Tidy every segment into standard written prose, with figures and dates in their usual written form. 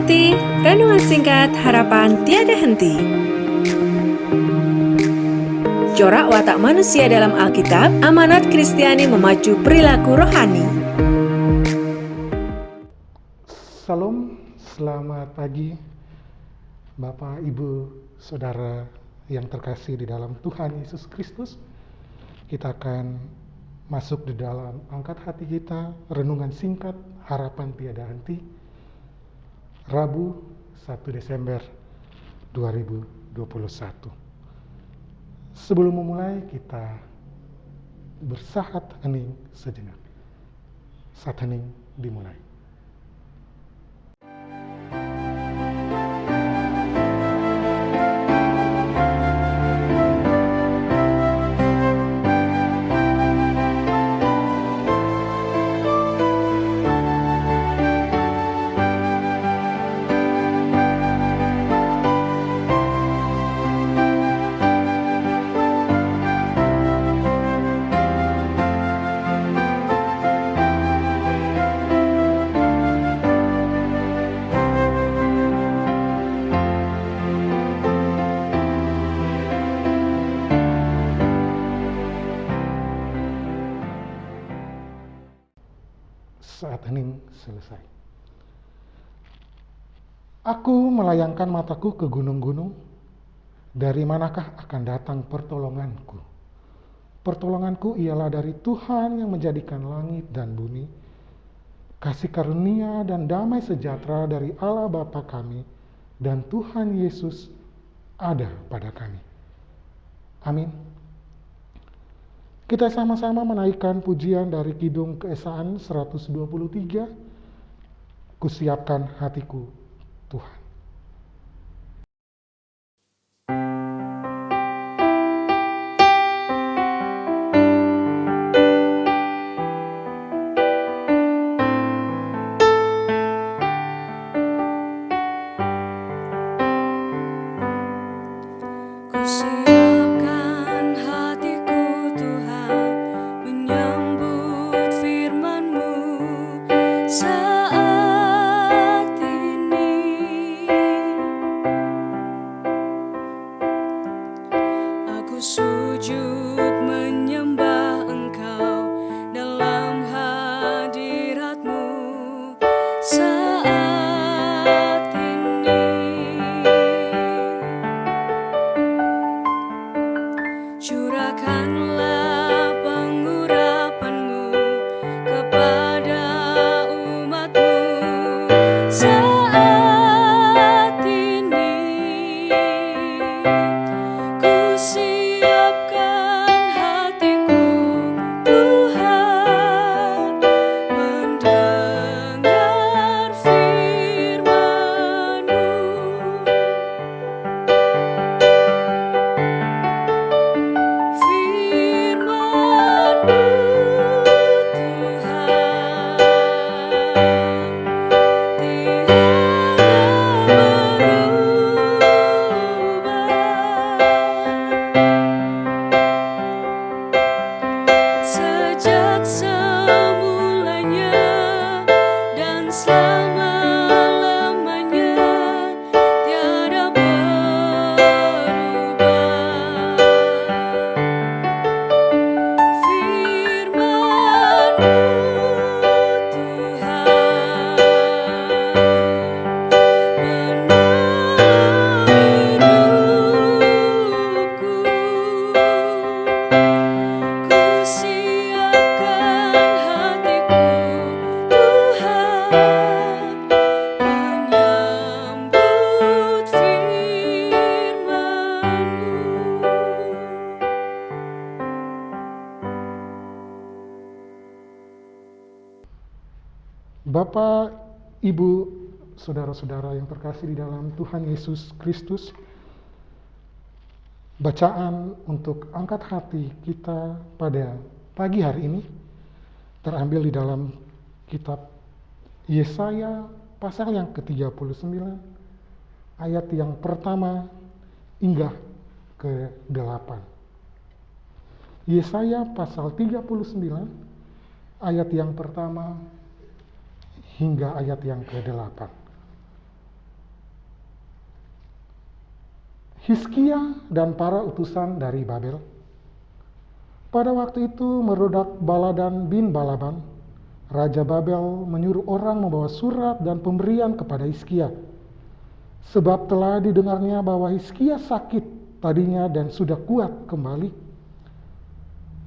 ikuti renungan singkat harapan tiada henti. Corak watak manusia dalam Alkitab, amanat Kristiani memacu perilaku rohani. Salam, selamat pagi Bapak, Ibu, Saudara yang terkasih di dalam Tuhan Yesus Kristus. Kita akan masuk di dalam angkat hati kita, renungan singkat harapan tiada henti, Rabu 1 Desember 2021. Sebelum memulai, kita bersaat hening sejenak. Saat hening dimulai. Saat hening selesai. Aku melayangkan mataku ke gunung-gunung. Dari manakah akan datang pertolonganku? Pertolonganku ialah dari Tuhan yang menjadikan langit dan bumi. Kasih karunia dan damai sejahtera dari Allah Bapa kami dan Tuhan Yesus ada pada kami. Amin. Kita sama-sama menaikkan pujian dari Kidung Keesaan 123, Kusiapkan hatiku, Tuhan. Sujud menyembah Engkau dalam hadirat-Mu saat ini. Curahkanlah pengurapan-Mu kepada umat-Mu saat ini. Siapkan hatiku, Tuhan, mendengar firman-Mu. Firman-Mu, Tuhan, tiada sejak semulanya dan selama-lamanya tiada berubah. Firman-Mu, Tuhan, menolong hidupku. Siapkan hatiku, Tuhan, menyambut firman-Mu. Bapak, Ibu, Saudara-saudara yang terkasih di dalam Tuhan Yesus Kristus, bacaan untuk angkat hati kita pada pagi hari ini terambil di dalam kitab Yesaya pasal yang ke-39, ayat yang pertama hingga ke-8. Yesaya pasal 39 ayat yang pertama hingga ayat yang ke-8. Hizkia dan para utusan dari Babel. Pada waktu itu Merodak Baladan bin Balaban, Raja Babel, menyuruh orang membawa surat dan pemberian kepada Hizkia. Sebab telah didengarnya bahwa Hizkia sakit tadinya dan sudah kuat kembali.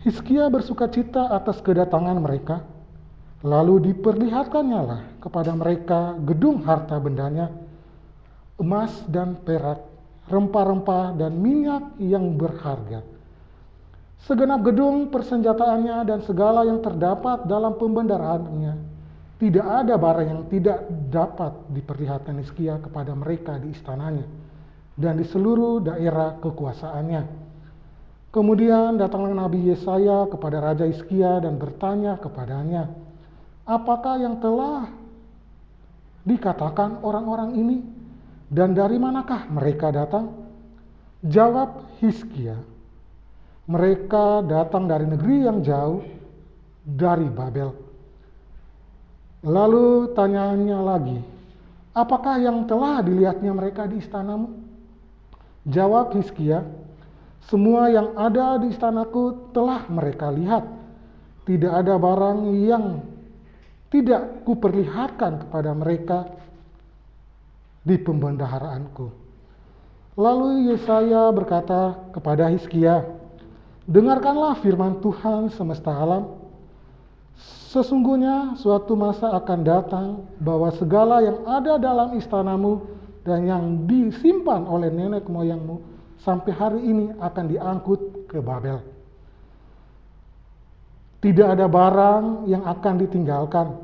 Hizkia bersukacita atas kedatangan mereka, lalu diperlihatkannya lah kepada mereka gedung harta bendanya, emas dan perak, rempah-rempah dan minyak yang berharga. Segenap gedung persenjataannya dan segala yang terdapat dalam pembendaraannya. Tidak ada barang yang tidak dapat diperlihatkan Hizkia kepada mereka di istananya dan di seluruh daerah kekuasaannya. Kemudian datanglah Nabi Yesaya kepada Raja Hizkia dan bertanya kepadanya, apakah yang telah dikatakan orang-orang ini dan dari manakah mereka datang? Jawab Hizkia, mereka datang dari negeri yang jauh, dari Babel. Lalu tanyanya lagi, apakah yang telah dilihatnya mereka di istanamu? Jawab Hizkia, semua yang ada di istanaku telah mereka lihat. Tidak ada barang yang tidak kuperlihatkan kepada mereka di pembendaharaanku. Lalu Yesaya berkata kepada Hizkia, dengarkanlah firman Tuhan semesta alam. Sesungguhnya suatu masa akan datang bahwa segala yang ada dalam istanamu dan yang disimpan oleh nenek moyangmu sampai hari ini akan diangkut ke Babel. Tidak ada barang yang akan ditinggalkan.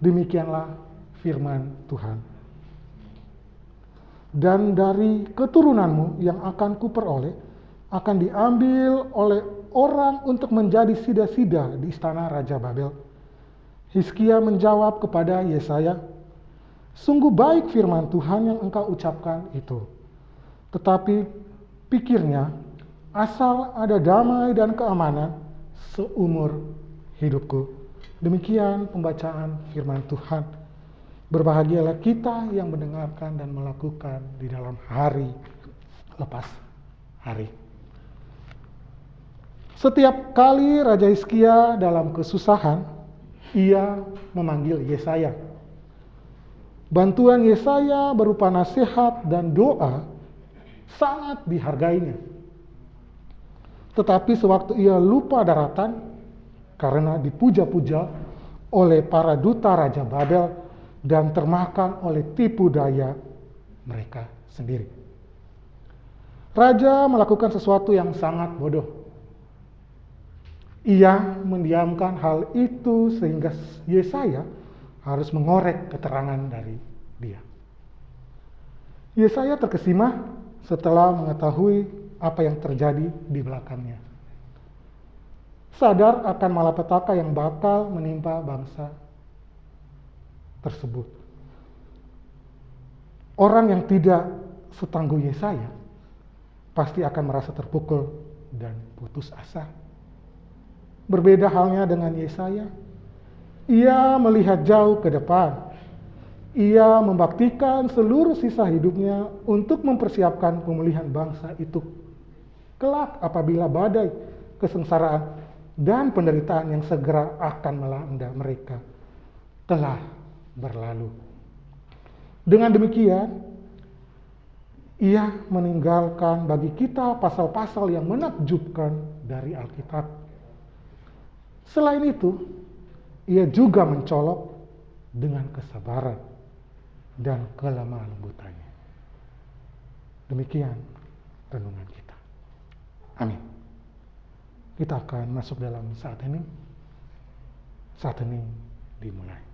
Demikianlah firman Tuhan. Dan dari keturunanmu yang akan kuperoleh akan diambil oleh orang untuk menjadi sida-sida di istana Raja Babel. Hizkia menjawab kepada Yesaya, sungguh baik firman Tuhan yang engkau ucapkan itu. Tetapi pikirnya, asal ada damai dan keamanan seumur hidupku. Demikian pembacaan firman Tuhan. Berbahagialah kita yang mendengarkan dan melakukan di dalam hari lepas hari. Setiap kali Raja Hizkia dalam kesusahan, ia memanggil Yesaya. Bantuan Yesaya berupa nasihat dan doa sangat dihargainya. Tetapi sewaktu ia lupa daratan karena dipuja-puja oleh para duta Raja Babel dan termakan oleh tipu daya mereka sendiri. Raja melakukan sesuatu yang sangat bodoh. Ia mendiamkan hal itu sehingga Yesaya harus mengorek keterangan dari dia. Yesaya terkesima setelah mengetahui apa yang terjadi di belakangnya. Sadar akan malapetaka yang bakal menimpa bangsa tersebut. Orang yang tidak setangguh Yesaya pasti akan merasa terpukul dan putus asa. Berbeda halnya dengan Yesaya, ia melihat jauh ke depan. Ia membaktikan seluruh sisa hidupnya untuk mempersiapkan pemulihan bangsa itu. Kelak apabila badai kesengsaraan dan penderitaan yang segera akan melanda mereka telah berlalu. Dengan demikian, ia meninggalkan bagi kita pasal-pasal yang menakjubkan dari Alkitab. Selain itu, ia juga mencolok dengan kesabaran dan kelemah lembutannya. Demikian renungan kita. Amin. Kita akan masuk dalam saat ini. Saat ini dimulai.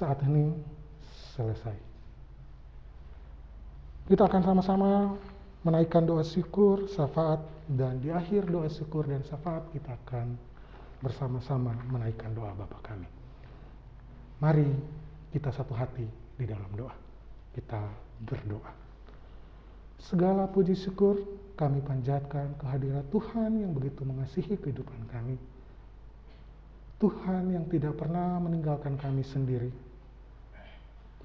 saat ini selesai. Kita akan sama-sama menaikkan doa syukur, syafaat, dan di akhir doa syukur dan syafaat kita akan bersama-sama menaikkan doa Bapa kami. Mari kita satu hati di dalam doa. Kita berdoa. Segala puji syukur kami panjatkan kehadirat Tuhan yang begitu mengasihi kehidupan kami. Tuhan yang tidak pernah meninggalkan kami sendiri.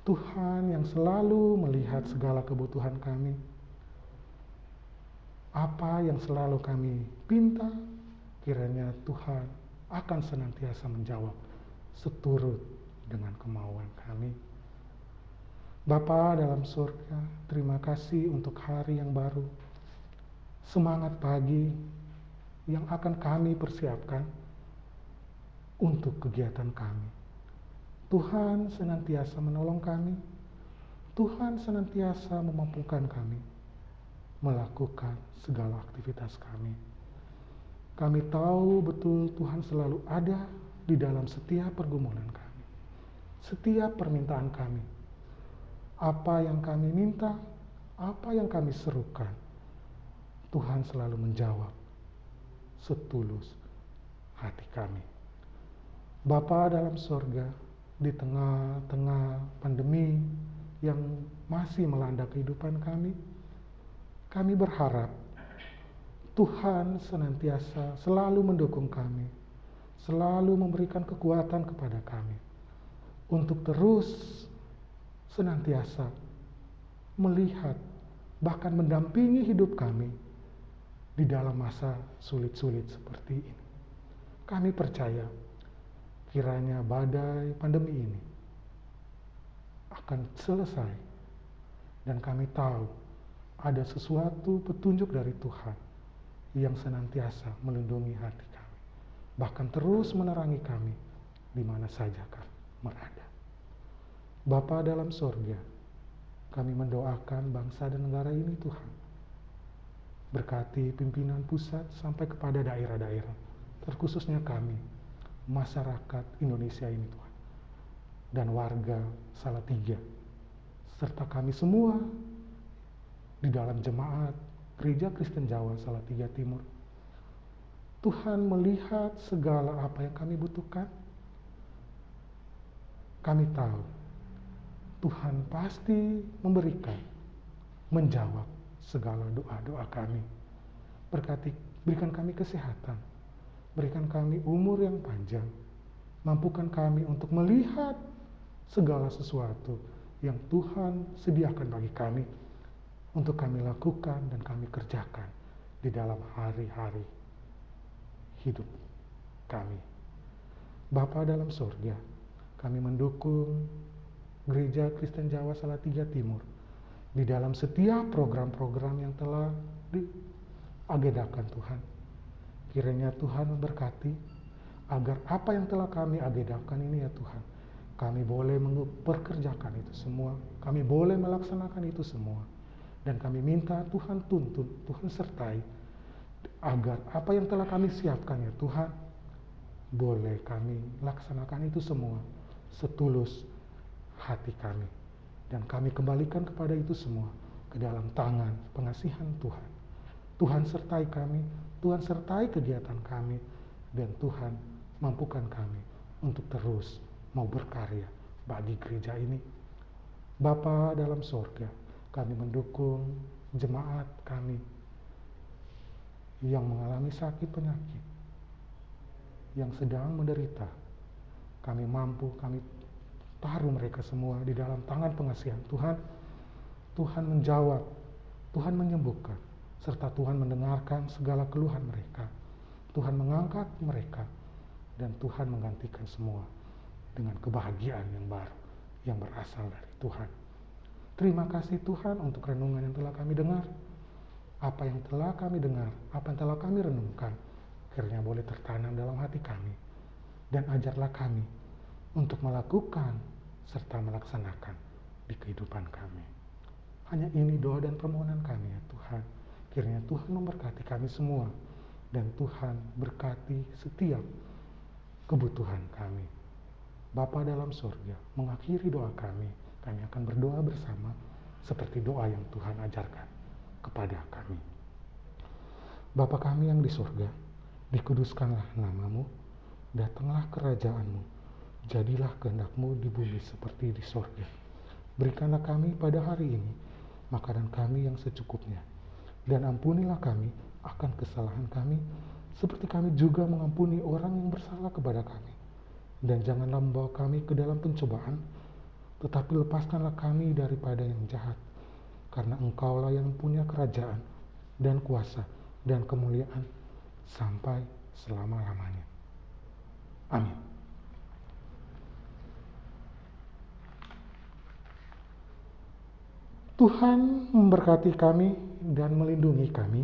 Tuhan yang selalu melihat segala kebutuhan kami. Apa yang selalu kami pinta, kiranya Tuhan akan senantiasa menjawab seturut dengan kemauan kami. Bapa dalam surga, terima kasih untuk hari yang baru. Semangat pagi yang akan kami persiapkan untuk kegiatan kami. Tuhan senantiasa menolong kami. Tuhan senantiasa memampukan kami melakukan segala aktivitas kami. Kami tahu betul Tuhan selalu ada di dalam setiap pergumulan kami, setiap permintaan kami. Apa yang kami minta, apa yang kami serukan, Tuhan selalu menjawab setulus hati kami. Bapa dalam sorga, di tengah-tengah pandemi yang masih melanda kehidupan kami berharap Tuhan senantiasa selalu mendukung kami, selalu memberikan kekuatan kepada kami untuk terus senantiasa melihat, bahkan mendampingi hidup kami di dalam masa sulit-sulit seperti ini. Kami percaya kiranya badai pandemi ini akan selesai dan kami tahu ada sesuatu petunjuk dari Tuhan yang senantiasa melindungi hati kami, bahkan terus menerangi kami di mana saja kami berada. Bapa dalam sorga, kami mendoakan bangsa dan negara ini Tuhan. Berkati pimpinan pusat sampai kepada daerah-daerah, terkhususnya kami, masyarakat Indonesia ini Tuhan. Dan warga Salatiga, serta kami semua di dalam jemaat Gereja Kristen Jawa Salatiga Timur. Tuhan melihat segala apa yang kami butuhkan. Kami tahu Tuhan pasti memberikan, menjawab segala doa-doa kami. Berikan kami kesehatan, berikan kami umur yang panjang, mampukan kami untuk melihat segala sesuatu yang Tuhan sediakan bagi kami untuk kami lakukan dan kami kerjakan di dalam hari-hari hidup kami. Bapa dalam surga, kami mendukung Gereja Kristen Jawa Salatiga Timur di dalam setiap program-program yang telah diagendakan Tuhan. Kiranya Tuhan memberkati agar apa yang telah kami agendakan ini ya Tuhan, kami boleh memperkerjakan itu semua, kami boleh melaksanakan itu semua, dan kami minta Tuhan tuntun, Tuhan sertai agar apa yang telah kami siapkan ya Tuhan, boleh kami laksanakan itu semua setulus hati kami, dan kami kembalikan kepada itu semua ke dalam tangan pengasihan Tuhan. Tuhan sertai kami, Tuhan sertai kegiatan kami, dan Tuhan mampukan kami untuk terus mau berkarya bagi gereja ini. Bapa dalam sorga, kami mendukung jemaat kami yang mengalami sakit penyakit, yang sedang menderita. Kami taruh mereka semua di dalam tangan pengasihan Tuhan. Tuhan menjawab, Tuhan menyembuhkan, serta Tuhan mendengarkan segala keluhan mereka. Tuhan mengangkat mereka, dan Tuhan menggantikan semua dengan kebahagiaan yang baru yang berasal dari Tuhan. Terima kasih Tuhan untuk renungan yang telah kami dengar. Apa yang telah kami dengar, apa yang telah kami renungkan, akhirnya boleh tertanam dalam hati kami. Dan ajarlah kami untuk melakukan serta melaksanakan di kehidupan kami. Hanya ini doa dan permohonan kami ya Tuhan. Kiranya Tuhan memberkati kami semua, dan Tuhan berkati setiap kebutuhan kami. Bapa dalam surga, mengakhiri doa kami akan berdoa bersama seperti doa yang Tuhan ajarkan kepada kami. Bapa kami yang di surga, dikuduskanlah namamu, datanglah kerajaanmu, jadilah kehendak-Mu di bumi seperti di surga. Berikanlah kami pada hari ini makanan kami yang secukupnya, dan ampunilah kami akan kesalahan kami, seperti kami juga mengampuni orang yang bersalah kepada kami. Dan janganlah membawa kami ke dalam pencobaan, tetapi lepaskanlah kami daripada yang jahat, karena Engkaulah yang punya kerajaan dan kuasa dan kemuliaan sampai selama-lamanya. Amin. Tuhan memberkati kami dan melindungi kami.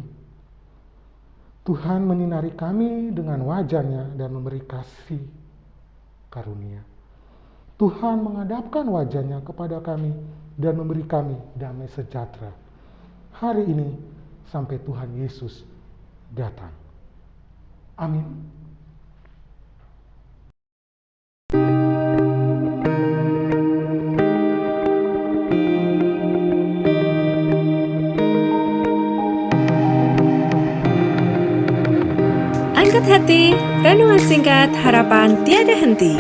Tuhan menyinari kami dengan wajah-Nya dan memberi kasih karunia. Tuhan menghadapkan wajah-Nya kepada kami dan memberi kami damai sejahtera hari ini sampai Tuhan Yesus datang. Amin. Angkat hati, renungan singkat harapan tiada henti.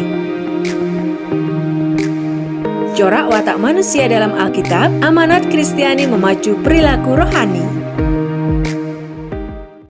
Corak watak manusia dalam Alkitab, amanat Kristiani memacu perilaku rohani.